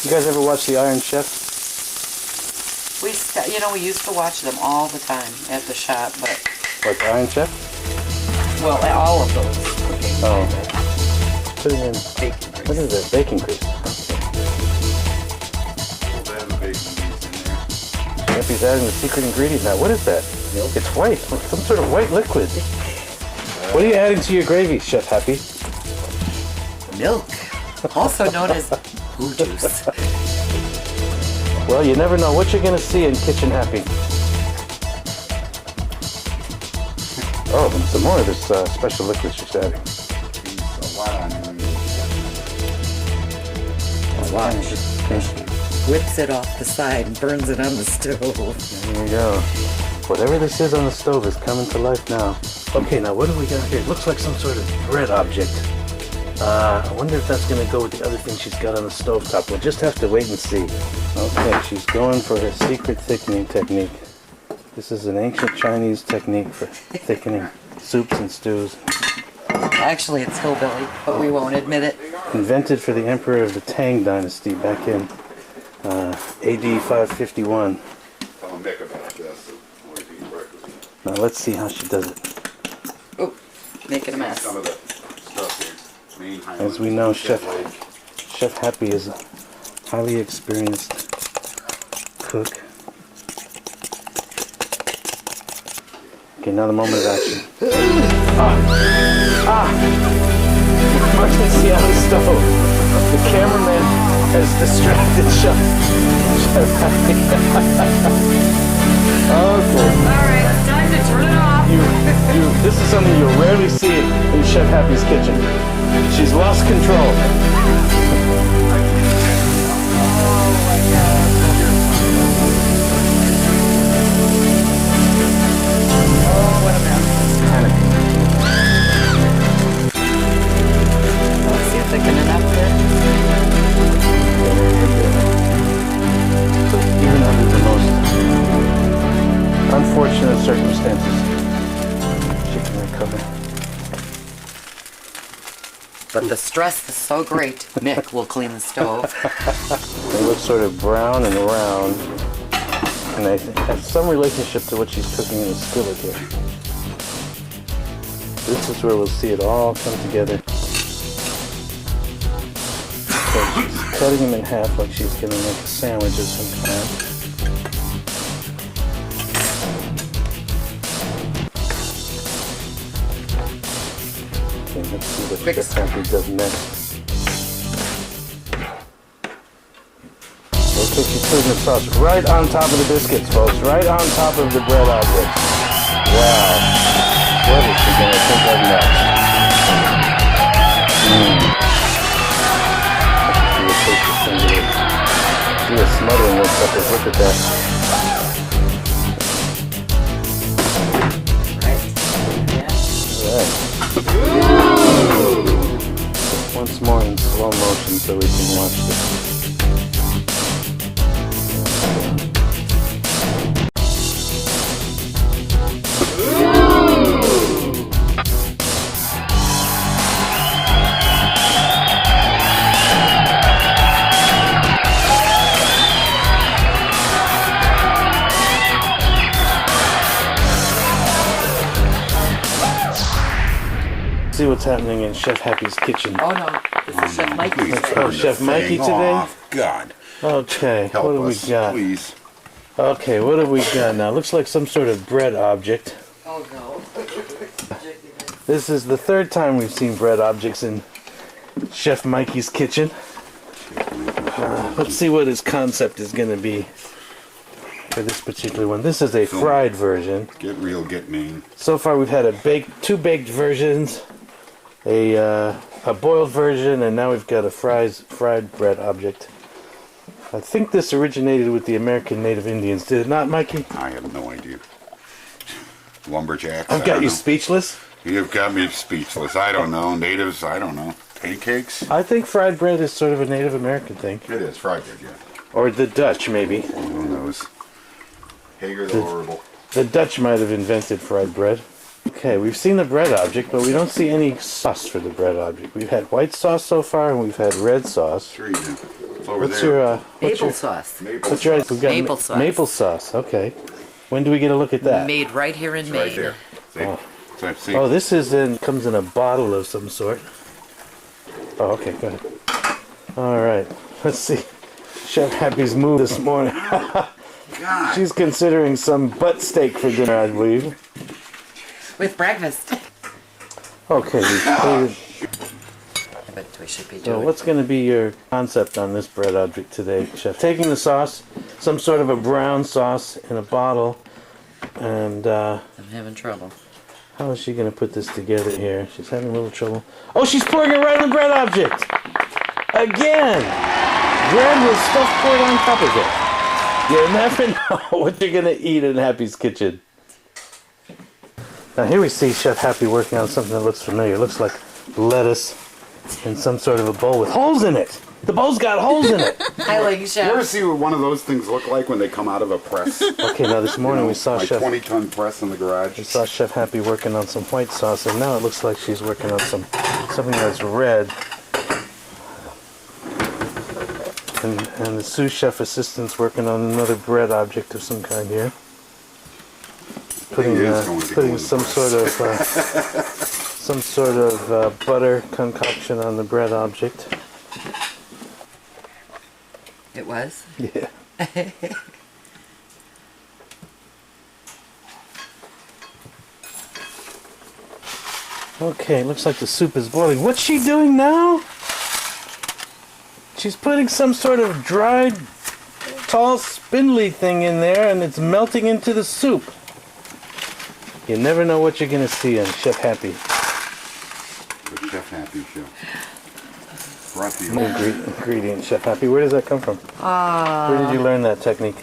You guys ever watch the Iron Chef? We used to watch them all the time at the shop, but... Like Iron Chef? Well, all of those. Okay. Oh. Putting in... Bacon grease. What is it? Bacon grease. Happy's adding the secret ingredient now. What is that? Milk. It's white. Some sort of white liquid. What are you adding to your gravy, Chef Happy? Milk. Also known as poo juice. Well, you never know what you're going to see in Kitchen Happy. Oh, and some more of this special liquid she's adding. Watch. Whips it off the side and burns it on the stove. There you go. Whatever this is on the stove is coming to life now. Okay, now what do we got here? It looks like some sort of bread object. I wonder if that's going to go with the other thing she's got on the stovetop. We'll just have to wait and see. Okay, she's going for her secret thickening technique. This is an ancient Chinese technique for thickening soups and stews. Actually, it's hillbilly, but we won't admit it. Invented for the emperor of the Tang dynasty back in AD 551. Now let's see how she does it. Oh, making a mess. As we know, Chef Happy is a highly experienced cook. Okay, now the moment of action. Emergency on the stove. The cameraman has distracted Chef Happy. Okay. Alright, it's time to turn it off. This is something you'll rarely see in Chef Happy's kitchen. She's lost control. Even under the most unfortunate circumstances, she can recover. But the stress is so great, Mick will clean the stove. They look sort of brown and round, and they have some relationship to what she's cooking in the skillet here. This is where we'll see it all come together. So she's cutting them in half like she's going to make a sandwich of some kind. Okay, let's see what Chef Happy does next. Okay, she's putting the sauce right on top of the biscuits, folks. Right on top of the bread objects. Wow. What is she going to think of next? See a smothering those suckers. Look at that. Alright. Once more in slow motion so we can watch this. See what's happening in Chef Happy's kitchen. Oh no, this is Chef Mikey. Oh, Chef Mikey today? Off. God. Okay, Help what do we us, got? please. Okay, what have we got now? Looks like some sort of bread object. Oh no. This is the third time we've seen bread objects in Chef Mikey's kitchen. Let's see what his concept is going to be for this particular one. This is a fried version. Get real, get mean. So far we've had two baked versions, a boiled version, and now we've got a fried bread object. I think this originated with the American Native Indians. Did it not, Mikey? I have no idea. Lumberjacks. I've got you speechless. You've got me speechless. I don't know. Natives, I don't know. Pancakes? I think fried bread is sort of a Native American thing. It is. Fried bread, yeah. Or the Dutch, maybe. Who knows? Hager the Horrible. The Dutch might have invented fried bread. Okay, we've seen the bread object, but we don't see any sauce for the bread object. We've had white sauce so far, and we've had red sauce. Sure you do. It's over What's there. your Maple sauce. what's your we've got Maple sauce. Maple sauce. Okay. When do we get a look at that? Made right here in It's Maine. right there. See? So, see? Oh, this comes in a bottle of some sort. Oh, okay, go ahead. All right. Let's see. Chef Happy's move this morning. God. She's considering some butt steak for dinner, I believe. With breakfast. Okay. But we should be So doing. what's going to be your concept on this bread object today, Chef? Taking the sauce, some sort of a brown sauce in a bottle, and I'm having trouble. how is she going to put this together here? She's having a little trouble. Oh, she's pouring it right on the bread object! Again! Bread with stuff poured on top of it. You never know what you're going to eat in Happy's kitchen. Now here we see Chef Happy working on something that looks familiar. It looks like lettuce in some sort of a bowl with holes in it. The bowl's got holes in it. Hi, lady You ever chef. see what one of those things look like when they come out of a press? Okay, now this morning we saw My Chef 20-ton press in the garage. We saw Chef Happy working on some white sauce, and now it looks like she's working on something that's red. And the sous chef assistant's working on another bread object of some kind here. Putting some sort of butter concoction on the bread object. It was? Yeah. Okay, looks like the soup is boiling. What's she doing now? She's putting some sort of dried, tall, spindly thing in there, and it's melting into the soup. You never know what you're going to see on Chef Happy. The Chef Happy show. Brought to you. Ingredient, Chef Happy. Where does that come from? Where did you learn that technique?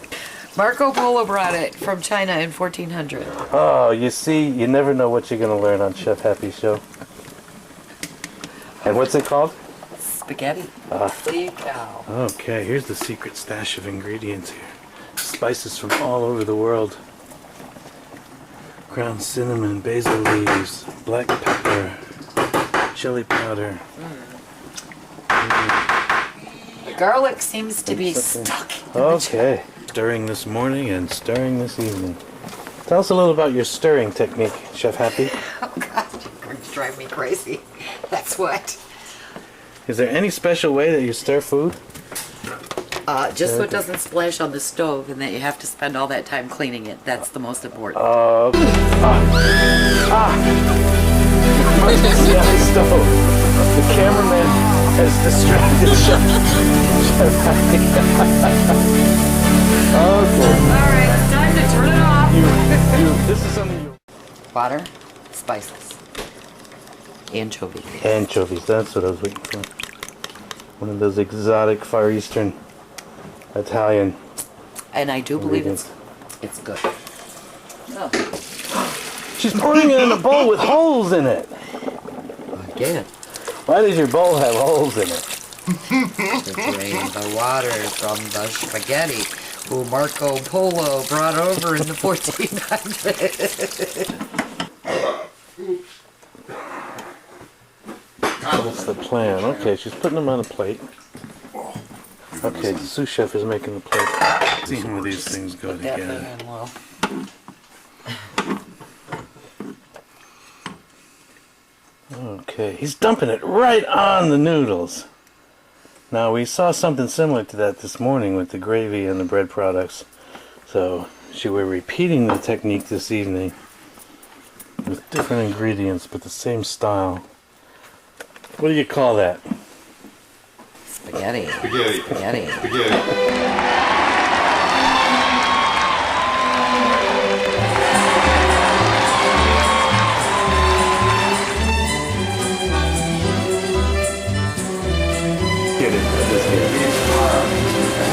Marco Polo brought it from China in 1400. Oh, you see, you never know what you're going to learn on Chef Happy's show. And what's it called? Spaghetti. Holy cow. Okay, here's the secret stash of ingredients here. Spices from all over the world. Ground cinnamon, basil leaves, black pepper, chili powder. The garlic seems to be stuck. In the Okay. Stirring this morning and stirring this evening. Tell us a little about your stirring technique, Chef Happy. Oh God, you're going to drive me crazy. That's what. Is there any special way that you stir food? Just so it doesn't splash on the stove and that you have to spend all that time cleaning it. That's the most important. Okay. Emergency on the stove. The cameraman has distracted Chef Happy. Okay. All right, it's time to turn it off. This is something you... Water, spices, anchovy. Anchovies, that's what I was waiting for. One of those exotic Far Eastern Italian And I do believe ingredients. it's good. Oh, She's pouring it in a bowl with holes in it. again. Why does your bowl have holes in it? To drain the water from the spaghetti who Marco Polo brought over in the 1400s. That's the plan. Okay, she's putting them on a plate. Okay, the sous chef is making the plate. See how these things go That together. thing in well. Okay, he's dumping it right on the noodles. Now, we saw something similar to that this morning with the gravy and the bread products. So, we're repeating the technique this evening with different ingredients, but the same style. What do you call that? Spaghetti. Spaghetti. Spaghetti. Spaghetti. Get it. I just get it.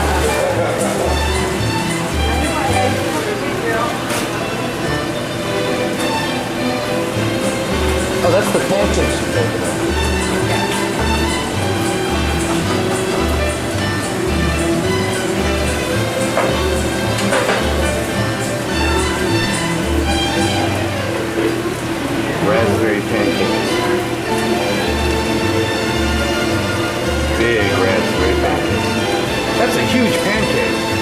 Oh, that's the pancakes she's making. That's a huge pancake.